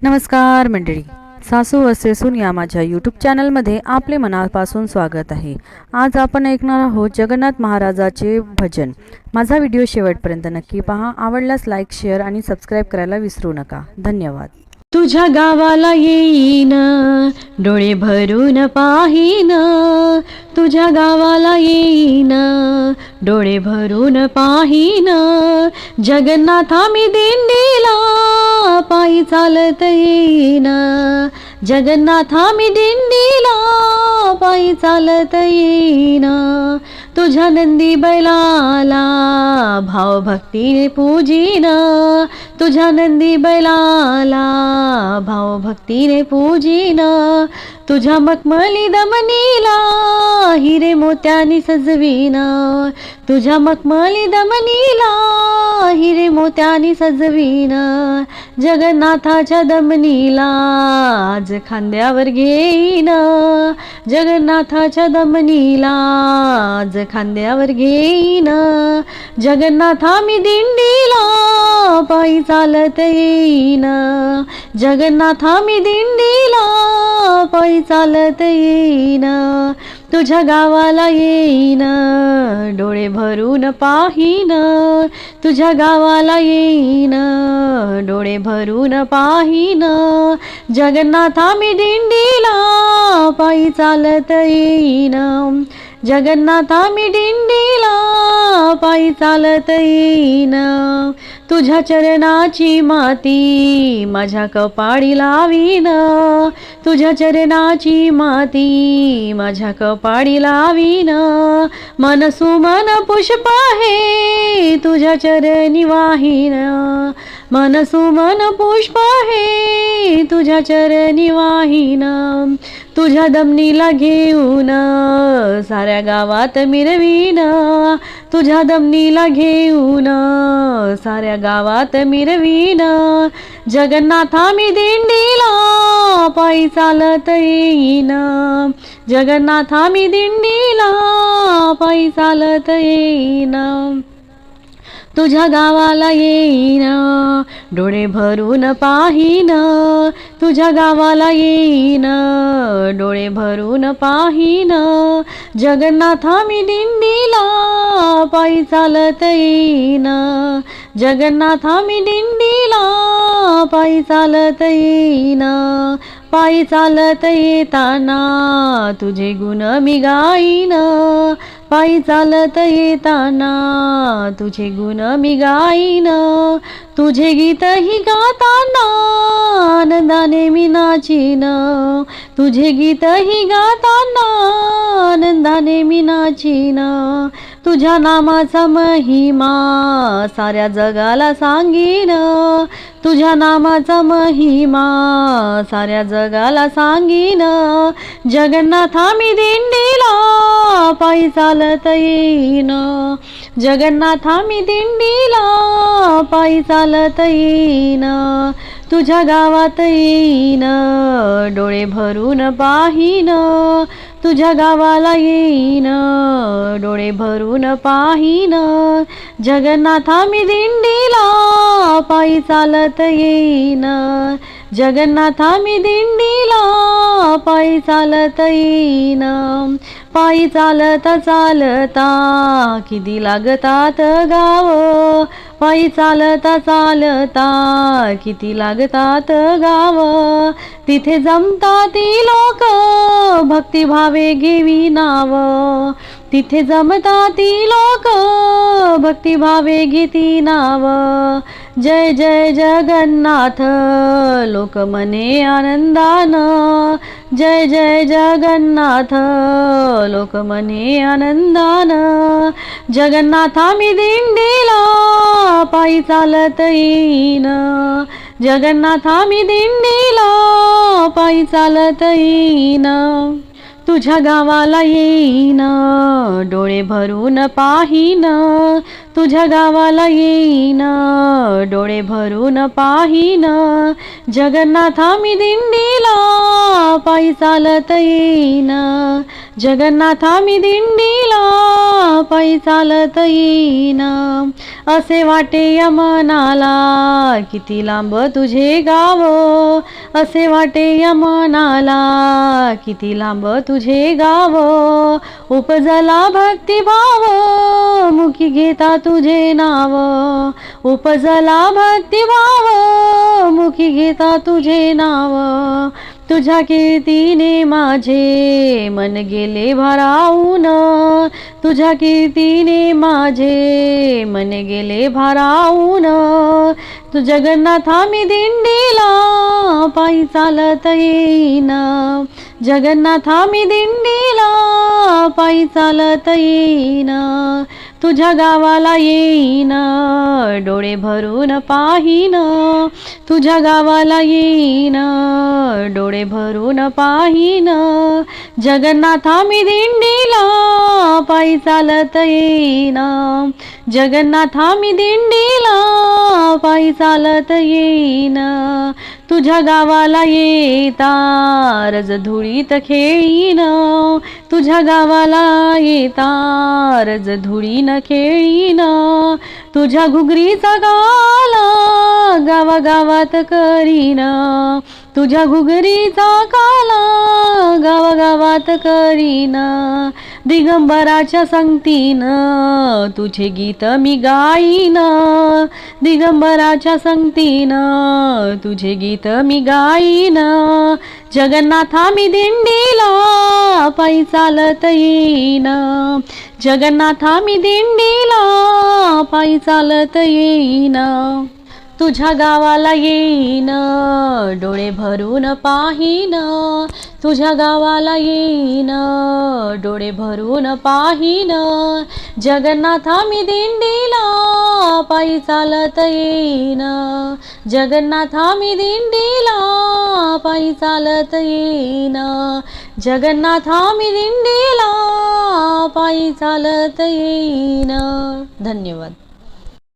नमस्कार मंडळी, सासू असे सून या माझ्या यूट्यूब चॅनलमध्ये आपले मनापासून स्वागत आहे। आज आपण ऐकणार आहोत जगन्नाथ महाराजाचे भजन। माझा व्हिडिओ शेवटपर्यंत नक्की पहा। आवडल्यास लाईक, शेअर आणि सबस्क्राईब करायला विसरू नका। धन्यवाद। तुझ्या गावाला येईन, डोळे भरून पाहीन। तुझ्या गावाला येईन, डोळे भरून पाहीन। जगन्नाथा मी दिंडीला पायी चालत येईन। जगन्नाथा मी दिंडीला पायी चालत येईन। तुझ्या नंदी बैलाला भाव भक्तीने पूजीन। तुझ्या नंदी बैलाला भाव भक्तीने पूजीन। तुझ्या मखमली दमनीला हिरे मोत्यानी सजवीन। तुझ्या मखमली दमनीला हिरे मोत्यानी सजवीन। जगन्नाथाच्या दमनीला आज खांद्यावर घेईन। जगन्नाथाच्या दमनीला आज खांद्यावर घेईन। जगन्नाथा मी दिंडीला पायी चालत येईन। जगन्नाथा मी दिंडीला पायी चालत येईन। तुझ्या गावाला येईन, डोळे भरून पाहीन। तुझ्या गावाला येईन, डोळे भरून पाहीन। जगन्नाथा मी दिंडीला पायी चालत येईन। जगन्नाथा मी दिंडीला पायी चालत येईन। तुझ्या चरणाची माती माझ्या कपाळी लावीन। तुझ्या चरणाची माती माझ्या कपाळी लावीन। मनसुमन पुष्प हे तुझ्या चरणी वाहीन। मनसुमन पुष्प हे तुझ्या चरणी वाहीन। तुझ्या दमनीला घेऊन साऱ्या गावात मिरवीन। तुझ्या दमनीला घेऊन साऱ्या गावात मिरवीन। जगन्नाथा मी दिंडीला पायी चालत येईन। जगन्नाथा मी दिंडीला पायी चालत येईन। तुझ्या गावाला येईन, डोळे भरून पाहीन। तुझ्या गावाला येईन, डोळे भरून पाहीन। जगन्नाथा मी दिंडीला पायी चालत येईन। जगन्नाथा मी दिंडीला पायी चालत येईन। पायी चालत येताना तुझे गुण मी गाईन। पायी चालत येताना तुझे गुण मी गाईन। तुझे गीत ही गाताना आनंदाने मी नाचीन। तुझे गीत ही गाताना आनंदाने मी नाचीन। तुझ्या नामाचा महिमा साऱ्या जगाला सांगीन। तुझ्या नामाचा महिमा साऱ्या जगाला सांगीन। जगन्नाथा मी दिंडीला पायी चालत येईन। जगन्नाथा मी दिंडीला पायी चालत येईन। तुझ्या गावात येईन, डोळे भरून पाहीन। तुझ्या गावाला येईन, डोळे भरून पाहीन। जगन्नाथा मी दिंडीला पायी चालत येईन। जगन्नाथा मी दिंडीला पायी चालत येईन। पायी चालता चालता किती लागतात गाव। पायी चालता चालता किती लागतात गाव। तिथे जमताती लोक भक्तिभावे घेवी नाव। तिथे जमताती लोक भक्तिभावे घेती नाव। जय जय जगन्नाथ लोक मने आनंदान। जय जय जगन्नाथ लोक मने आनंदान। जगन्नाथा मी दिंडीला पायी चालत येईन। जगन्नाथा मी दिंडीला पायी चालत येईन। तुझ्या गावाला येईन, डोळे भरून पाहीन। तुझ्या गावाला येईन डोळे भरून पाहीन जगन्नाथा मी दिंडीला पायी चालत येईन जगन्नाथा मी दिंडीला पायी चालत येईन असे वाटे या मनाला किती लांब तुझे गाव असे वाटे या मनाला किती लांब तुझे गाव उपजला भक्तिभाव मुखी घेता तुझे नाव उपजला भक्तिभाव मुखी घेता तुझे नाव तुझ्या कीर्तीने माझे मन गेले भारावून तुझ्या कीर्तीने माझे मन गेले भारावून तू जगन्नाथा मी दिंडीला पायी चालत येईन जगन्नाथा मी दिंडीला पायी चालत येईन तुझ्या गावाला येईन डोळे भरून पाहीन तुझ्या गावाला येईन डोळे भरून पाहीन जगन्नाथा मी दिंडीला पायी चालत येईन जगन्नाथा मी दिंडीला पायी चालत येईन तुझ्या गावाला येता रज धुळीत खेळीन तुझ्या गावाला येता रज धुळीन खेळीन तुझ्या घुगरीचा गाला गावागावात करीन तुझ्या घुगरीचा काला गावागावात करीन दिगंबराच्या संगतीन तुझे गीत मी गाईन दिगंबराच्या संगतीन तुझे गीत मी गाईन जगन्नाथा मी दिंडीला पायी चालत येईन जगन्नाथा मी दिंडीला पायी चालत येईन तुझ्या गावाला येईन डोळे भरून पाहीन तुझ्या गावाला येईन डोळे भरून पाहीन जगन्नाथा मी दिंडीला पायी चालत येईन जगन्नाथा मी दिंडीला पायी चालत येईन जगन्नाथा मी दिंडीला पायी चालत येईन धन्यवाद.